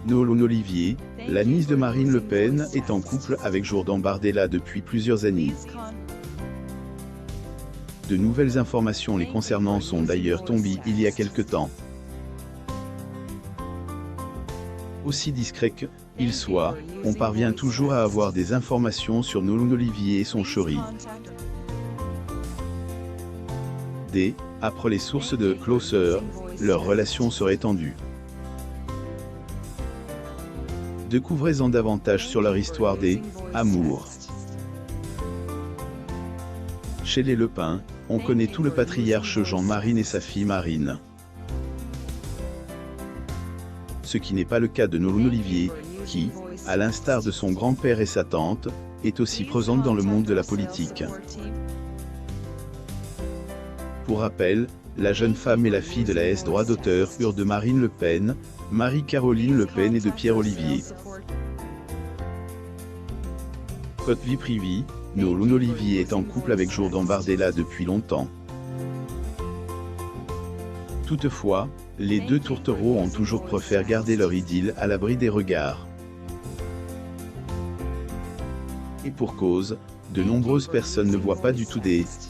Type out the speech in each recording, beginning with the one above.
Nolan Olivier, la nièce de Marine Le Pen, est en couple avec Jourdan Bardella depuis plusieurs années. De nouvelles informations les concernant sont d'ailleurs tombées il y a quelque temps. Aussi discret qu'il soit, on parvient toujours à avoir des informations sur Nolan Olivier et son chéri. Après les sources de Closer, leur relation serait tendue. Découvrez-en davantage sur leur histoire amour. Chez les Le Pen, on connaît tout le patriarche Jean-Marine et sa fille Marine. Ce qui n'est pas le cas de Nolan Olivier, qui, à l'instar de son grand-père et sa tante, est aussi présente dans le monde de la politique. Pour rappel, la jeune femme est la fille de la droit d'auteur de Marine Le Pen, Marie-Caroline Le Pen et de Pierre Olivier. Côté vie privée, Nolan Olivier est en couple avec Jourdan Bardella depuis longtemps. Toutefois, les deux tourtereaux ont toujours préféré garder leur idylle à l'abri des regards. Et pour cause, de nombreuses personnes ne voient pas du tout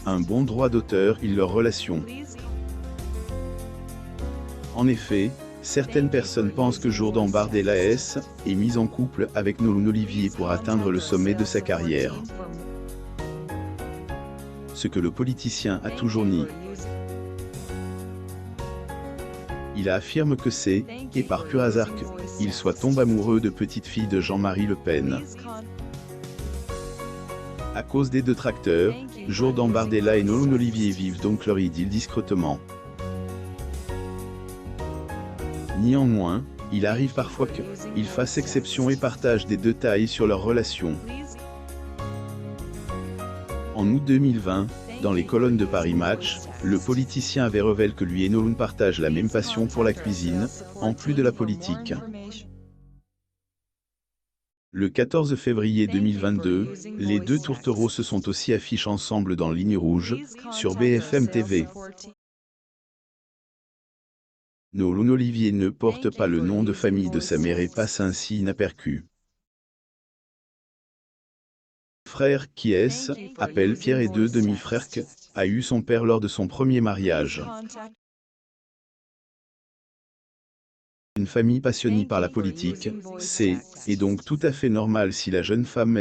un bon droit d'auteur in leur relation. En effet, certaines personnes pensent que Jourdan Bardella est mis en couple avec Nolan Olivier pour atteindre le sommet de sa carrière. Ce que le politicien a toujours nié. Il affirme que c'est, et par pur hasard qu'il soit tombé amoureux de petite fille de Jean-Marie Le Pen. À cause des détracteurs, Jourdan Bardella et Nolan Olivier vivent donc leur idylle discrètement. Néanmoins, il arrive parfois qu'ils fassent exception et partagent des détails sur leur relation. En août 2020, dans les colonnes de Paris Match, le politicien avait révélé que lui et Nolan partagent la même passion pour la cuisine, en plus de la politique. Le 14 février 2022, les deux tourtereaux se sont aussi affichés ensemble dans Ligne Rouge, sur BFM TV. Nolan Olivier ne porte pas le nom de famille de sa mère et passe ainsi inaperçu. Frère qui appelle Pierre et deux demi-frères a eu son père lors de son premier mariage. Une famille passionnée par la politique, est donc tout à fait normal si la jeune femme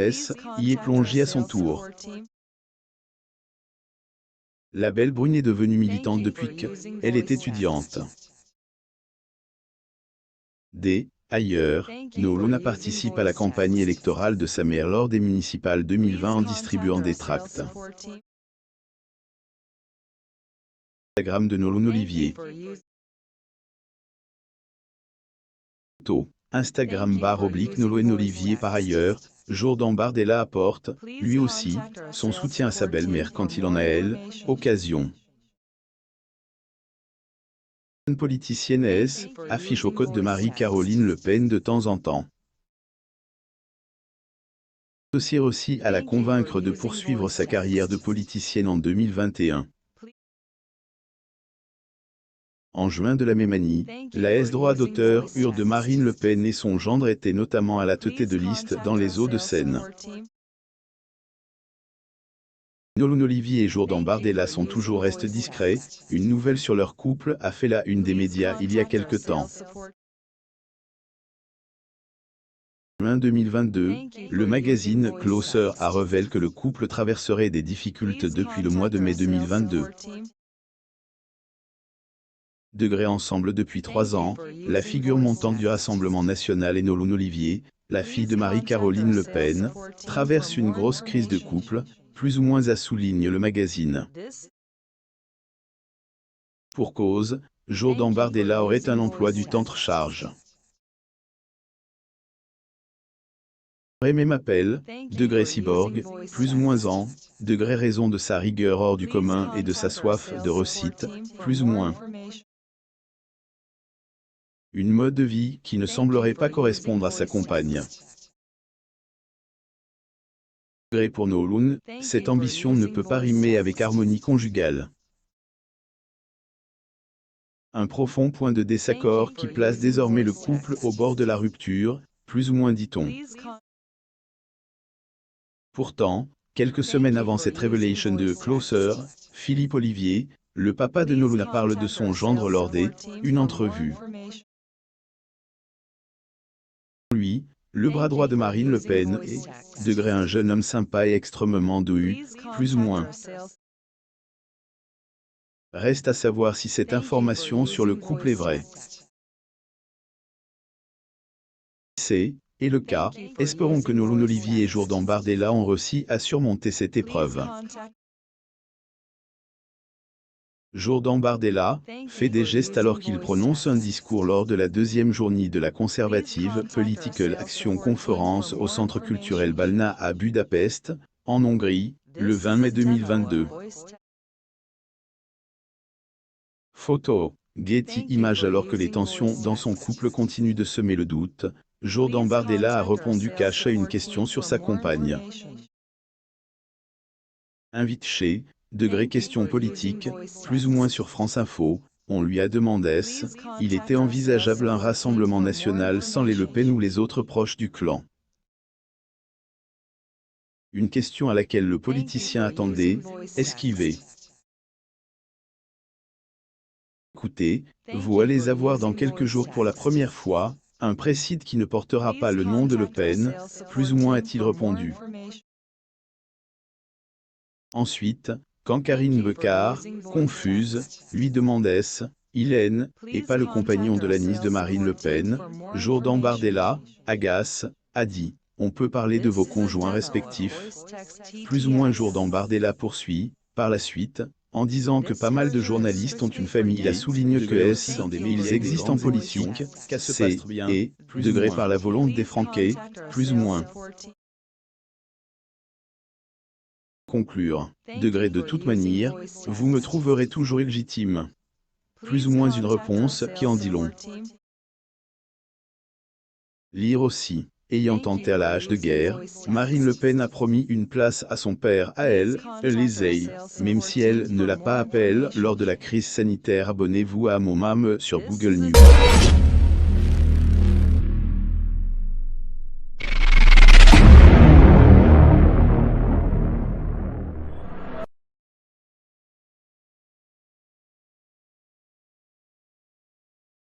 y est plongée à son tour. La belle brune est devenue militante depuis qu'elle est étudiante. Ailleurs, Nolan participe à la campagne électorale de sa mère lors des municipales 2020 en distribuant des tracts. Instagram de Nolan Olivier. Instagram /Nolan Olivier. Par ailleurs, Jourdan Bardella apporte, lui aussi, son soutien à sa belle-mère quand il en a occasion. Une politicienne affiche aux côtés de Marie-Caroline Le Pen de temps en temps. Aussi à la convaincre de poursuivre sa carrière de politicienne en 2021. En juin de la même année, la droit d'auteur de Marine Le Pen et son gendre étaient notamment à la tête de liste dans les Hauts-de-Seine. Nolan Olivier et Jourdan Bardella sont toujours restés discrets. Une nouvelle sur leur couple a fait la une des médias il y a quelque temps. En juin 2022, le magazine Closer a révélé que le couple traverserait des difficultés depuis le mois de mai 2022. Ensemble depuis 3 ans, la figure montante du Rassemblement national et Nolan Olivier, la fille de Marie-Caroline Le Pen, traverse une grosse crise de couple, plus ou moins a souligne le magazine. Pour cause, Jourdan Bardella aurait un emploi du temps de charge. Même appel, cyborg, plus ou moins en, raison de sa rigueur hors du commun et de sa soif de réussite, plus ou moins. Une mode de vie qui ne semblerait pas correspondre à sa compagne. Pour Nolan, cette ambition ne peut pas rimer avec harmonie conjugale. Un profond point de désaccord qui place désormais le couple au bord de la rupture, plus ou moins dit-on. Pourtant, quelques semaines avant cette révélation de Closer, Philippe Olivier, le papa de Noluna, parle de son gendre lors une entrevue. Lui, le bras droit de Marine Le Pen est, un jeune homme sympa et extrêmement doué, plus ou moins. Reste à savoir si cette information sur le couple est vraie. C'est le cas. Espérons que Noloune Olivier et Jourdan Bardella ont réussi à surmonter cette épreuve. Jourdan Bardella fait des gestes alors qu'il prononce un discours lors de la deuxième journée de la Conservative Political Action Conference au Centre culturel Balna à Budapest, en Hongrie, le 20 mai 2022. Photo Getty Images. Alors que les tensions dans son couple continuent de semer le doute, Jourdan Bardella a répondu cash à une question sur sa compagne. Invite chez Questions politiques, plus ou moins sur France Info, on lui a demandé il était envisageable un rassemblement national sans les Le Pen ou les autres proches du clan. Une question à laquelle le politicien attendait, esquivé. Écoutez, vous allez avoir dans quelques jours pour la première fois, un précide qui ne portera pas le nom de Le Pen, plus ou moins a-t-il répondu. Ensuite, quand Karine Becard, confuse, lui demandait il et pas le compagnon de la nièce de Marine Le Pen, Jourdan Bardella, agace, a dit, on peut parler de vos conjoints respectifs. Plus ou moins Jours Bardella poursuit, par la suite, en disant que pas mal de journalistes ont une famille. Il a souligné que ils existent en politique, par la volonté d'effranquer, plus ou moins. Conclure, de toute manière, vous me trouverez toujours illégitime. Plus ou moins une réponse qui en dit long. Lire aussi. Ayant tenté à l'âge de guerre, Marine Le Pen a promis une place à son père à elle, Élysée, même si elle ne l'a pas appelé lors de la crise sanitaire. Abonnez-vous à mon mam sur Google News.